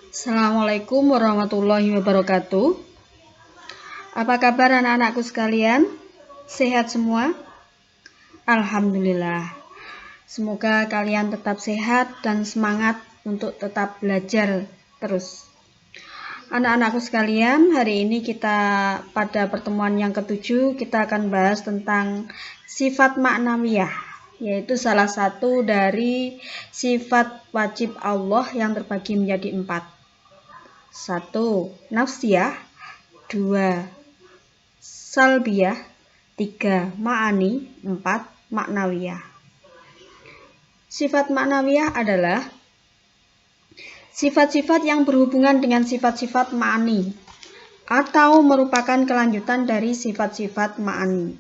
Assalamualaikum warahmatullahi wabarakatuh. Apa kabar anak-anakku sekalian? Sehat semua? Alhamdulillah. Semoga kalian tetap sehat dan semangat untuk tetap belajar terus. Anak-anakku sekalian, hari ini pada pertemuan yang ke-7 kita akan bahas tentang sifat ma'nawiyah, yaitu salah satu dari sifat wajib Allah yang terbagi menjadi 4. 1. Nafsiyah, 2. Salbiyah, 3. Ma'ani, 4. Maknawiyah. Sifat maknawiyah adalah sifat-sifat yang berhubungan dengan sifat-sifat ma'ani atau merupakan kelanjutan dari sifat-sifat ma'ani.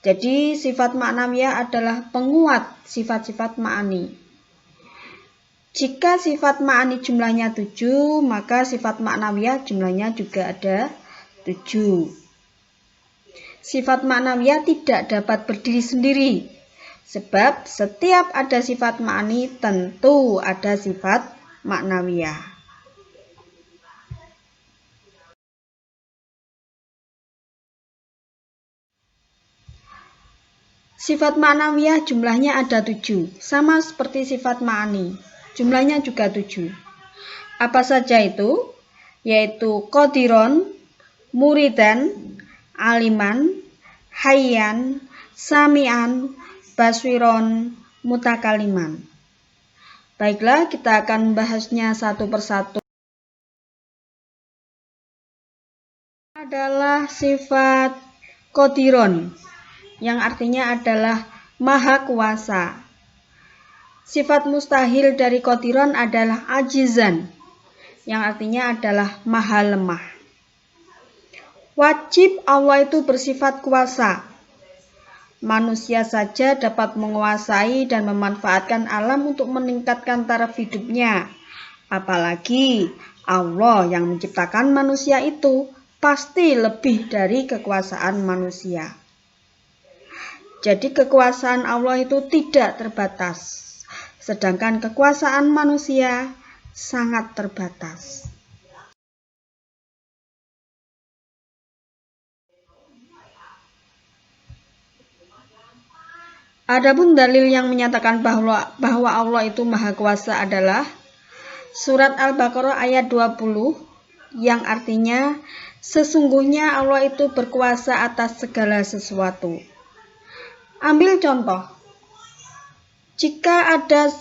Jadi sifat maknawiyah adalah penguat sifat-sifat ma'ani. Jika sifat ma'ani jumlahnya 7, maka sifat maknawiyah jumlahnya juga ada 7. Sifat maknawiyah tidak dapat berdiri sendiri, sebab setiap ada sifat ma'ani tentu ada sifat maknawiyah. Sifat maknawiyah jumlahnya ada 7, sama seperti sifat ma'ani. Jumlahnya juga 7. Apa saja itu? Yaitu qadiron, muridan, aliman, hayyan, sami'an, baswiron, mutakaliman. Baiklah, kita akan bahasnya satu persatu. Adalah sifat qadiron, yang artinya adalah maha kuasa. Sifat mustahil dari qadiron adalah ajizan, yang artinya adalah maha lemah. Wajib Allah itu bersifat kuasa. Manusia saja dapat menguasai dan memanfaatkan alam untuk meningkatkan taraf hidupnya. Apalagi Allah yang menciptakan manusia itu pasti lebih dari kekuasaan manusia. Jadi kekuasaan Allah itu tidak terbatas. Sedangkan kekuasaan manusia sangat terbatas. Adapun dalil yang menyatakan bahwa Allah itu maha kuasa adalah surat Al-Baqarah ayat 20 yang artinya sesungguhnya Allah itu berkuasa atas segala sesuatu. Ambil contoh. Jika ada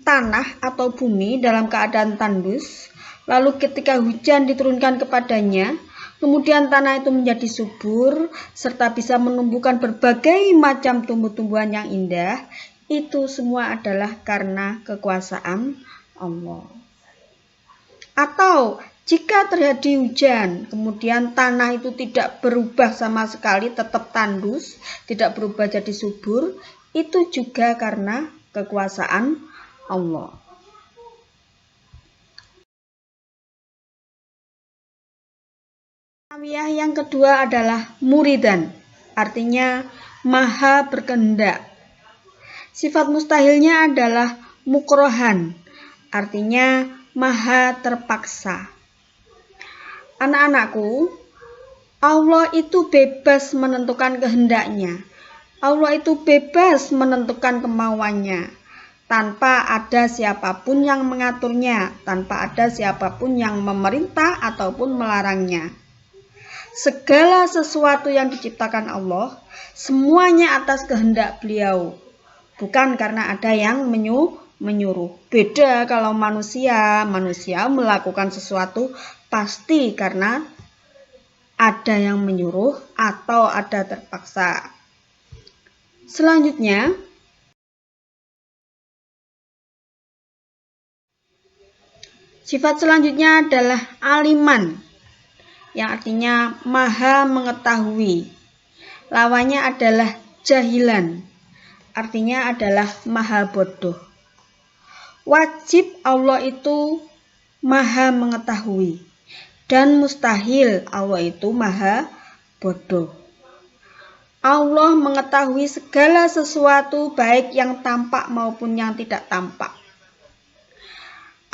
tanah atau bumi dalam keadaan tandus, lalu ketika hujan diturunkan kepadanya, kemudian tanah itu menjadi subur, serta bisa menumbuhkan berbagai macam tumbuh-tumbuhan yang indah, itu semua adalah karena kekuasaan Allah. Atau jika terjadi hujan, kemudian tanah itu tidak berubah sama sekali, tetap tandus, tidak berubah jadi subur, itu juga karena kekuasaan Allah. Maknawiyah yang kedua adalah muridan, artinya maha berkehendak. Sifat mustahilnya adalah mukrohan, artinya maha terpaksa. Anak-anakku, Allah itu bebas menentukan kehendaknya. Allah itu bebas menentukan kemauannya, tanpa ada siapapun yang mengaturnya, tanpa ada siapapun yang memerintah ataupun melarangnya. Segala sesuatu yang diciptakan Allah, semuanya atas kehendak Beliau, bukan karena ada yang menyuruh. Beda kalau manusia melakukan sesuatu pasti karena ada yang menyuruh atau ada terpaksa. Selanjutnya, sifat selanjutnya adalah aliman, yang artinya maha mengetahui. Lawannya adalah jahilan, artinya adalah maha bodoh. Wajib Allah itu maha mengetahui, dan mustahil Allah itu maha bodoh. Allah mengetahui segala sesuatu baik yang tampak maupun yang tidak tampak.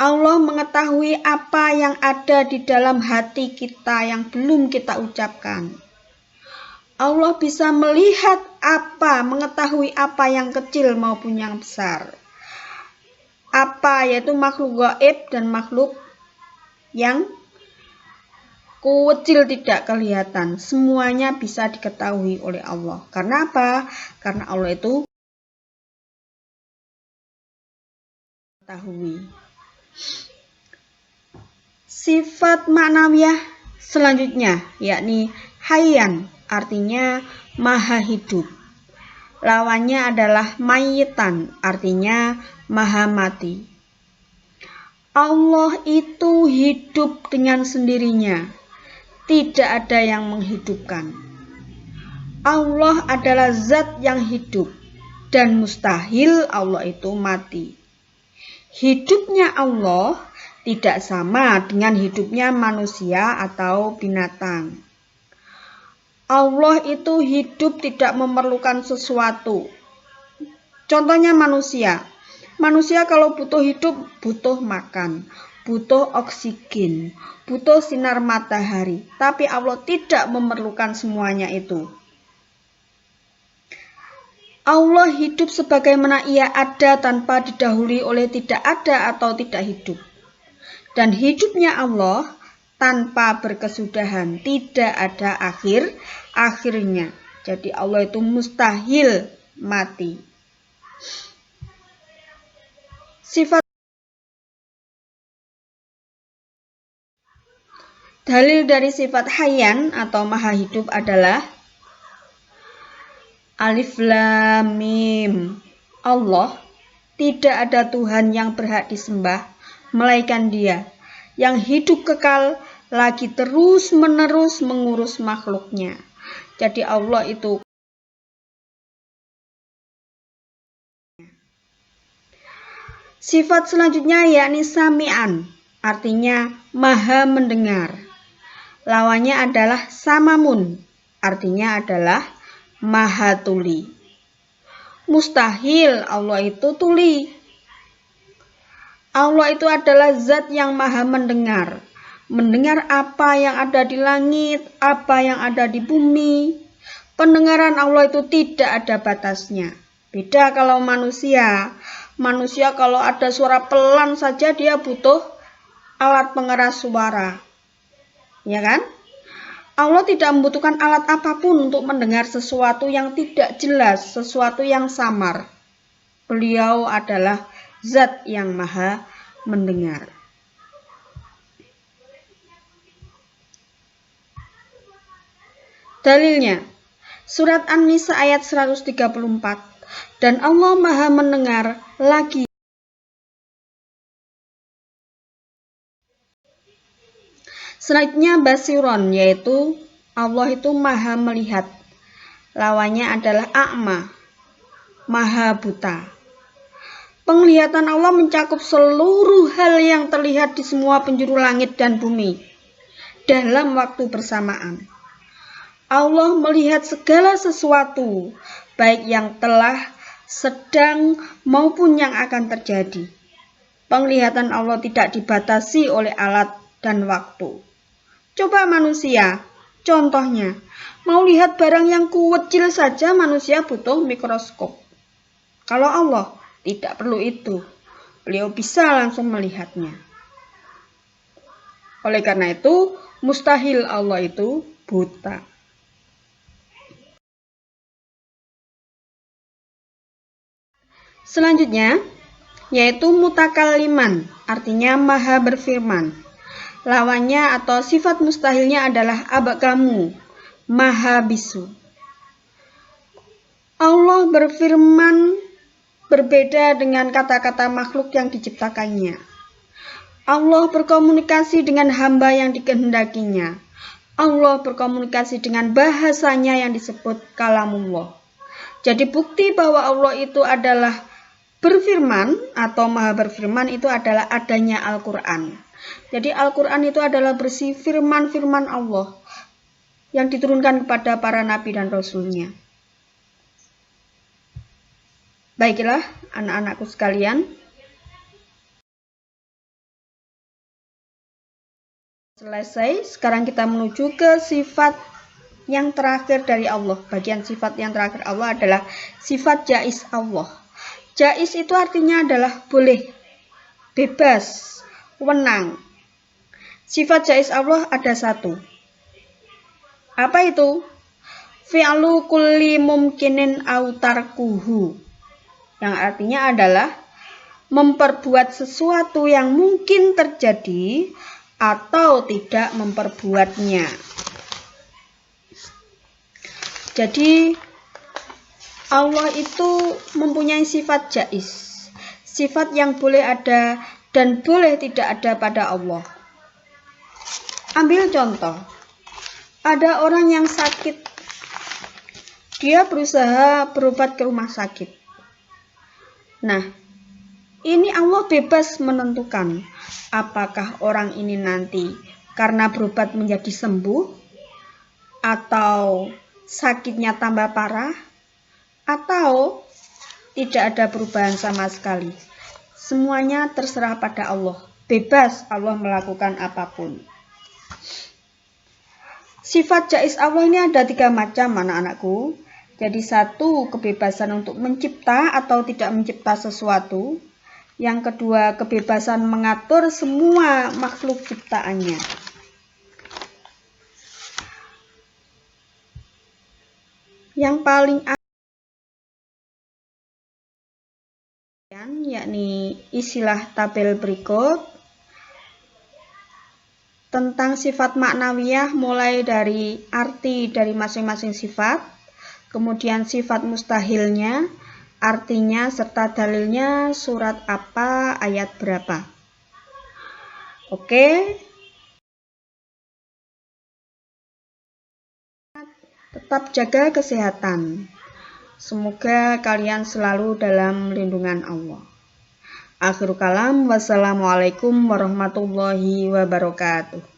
Allah mengetahui apa yang ada di dalam hati kita yang belum kita ucapkan. Allah bisa melihat apa, mengetahui apa yang kecil maupun yang besar. Apa yaitu makhluk gaib dan makhluk yang kecil tidak kelihatan. Semuanya bisa diketahui oleh Allah. Karena apa? Karena Allah itu mengetahui. Sifat ma'nawiyah selanjutnya yakni hayyan, artinya maha hidup. Lawannya adalah mayyitan, artinya maha mati. Allah itu hidup dengan sendirinya, tidak ada yang menghidupkan. Allah adalah zat yang hidup dan mustahil Allah itu mati. Hidupnya Allah tidak sama dengan hidupnya manusia atau binatang. Allah itu hidup tidak memerlukan sesuatu. Contohnya manusia. Manusia kalau butuh hidup, butuh makan, butuh oksigen, butuh sinar matahari. Tapi Allah tidak memerlukan semuanya itu. Allah hidup sebagaimana ia ada tanpa didahului oleh tidak ada atau tidak hidup. Dan hidupnya Allah tanpa berkesudahan, tidak ada akhirnya. Jadi Allah itu mustahil mati. Dalil dari sifat hayyan atau maha hidup adalah Alif Lam Mim. Allah, tidak ada Tuhan yang berhak disembah melainkan Dia yang hidup kekal lagi terus-menerus mengurus makhluknya. Jadi Allah itu sifat selanjutnya yakni sami'an, artinya maha mendengar. Lawannya adalah samamun, artinya adalah maha tuli. Mustahil Allah itu tuli. Allah itu adalah zat yang maha mendengar. Mendengar apa yang ada di langit, apa yang ada di bumi. Pendengaran Allah itu tidak ada batasnya. Beda kalau manusia. Manusia kalau ada suara pelan saja dia butuh alat pengeras suara. Ya kan? Allah tidak membutuhkan alat apapun untuk mendengar sesuatu yang tidak jelas, sesuatu yang samar. Beliau adalah zat yang maha mendengar. Dalilnya, surat An-Nisa ayat 134. Dan Allah maha mendengar lagi. Selanjutnya basiron, yaitu Allah itu maha melihat. Lawannya adalah a'ma, maha buta. Penglihatan Allah mencakup seluruh hal yang terlihat di semua penjuru langit dan bumi dalam waktu bersamaan. Allah melihat segala sesuatu, baik yang telah, sedang, maupun yang akan terjadi. Penglihatan Allah tidak dibatasi oleh alat dan waktu. Coba manusia, contohnya, mau lihat barang yang kecil saja manusia butuh mikroskop. Kalau Allah tidak perlu itu, beliau bisa langsung melihatnya. Oleh karena itu, mustahil Allah itu buta. Selanjutnya, yaitu mutakalliman, artinya maha berfirman. Lawannya atau sifat mustahilnya adalah abakamu, maha bisu. Allah berfirman berbeda dengan kata-kata makhluk yang diciptakannya. Allah berkomunikasi dengan hamba yang dikehendakinya. Allah berkomunikasi dengan bahasanya yang disebut kalamullah. Jadi bukti bahwa Allah itu adalah berfirman atau maha berfirman itu adalah adanya Al-Quran. Jadi Al-Quran itu adalah bersih firman-firman Allah yang diturunkan kepada para nabi dan rasulnya. Baiklah anak-anakku sekalian, Selesai. Sekarang kita menuju ke sifat yang terakhir dari Allah. Bagian sifat yang terakhir Allah adalah sifat jais Allah. Jais itu artinya adalah boleh, bebas, wenang. Sifat jais Allah ada satu. Apa itu? Fi'lu kulli mumkinin au tarkuhu. Yang artinya adalah memperbuat sesuatu yang mungkin terjadi atau tidak memperbuatnya. Jadi Allah itu mempunyai sifat jais, sifat yang boleh ada dan boleh tidak ada pada Allah. Ambil contoh, ada orang yang sakit, dia berusaha berobat ke rumah sakit. Nah, ini Allah bebas menentukan apakah orang ini nanti karena berobat menjadi sembuh, atau sakitnya tambah parah, atau tidak ada perubahan sama sekali. Semuanya terserah pada Allah. Bebas Allah melakukan apapun. Sifat jais Allah ini ada 3 macam, anak-anakku. Jadi satu, kebebasan untuk mencipta atau tidak mencipta sesuatu. Yang kedua, kebebasan mengatur semua makhluk ciptaannya. Yang paling yakni istilah tabel berikut tentang sifat maknawiyah, mulai dari arti dari masing-masing sifat, kemudian sifat mustahilnya, artinya serta dalilnya, surat apa, ayat berapa. Oke. Tetap jaga kesehatan. Semoga kalian selalu dalam lindungan Allah. Akhirul kalam, wassalamualaikum warahmatullahi wabarakatuh.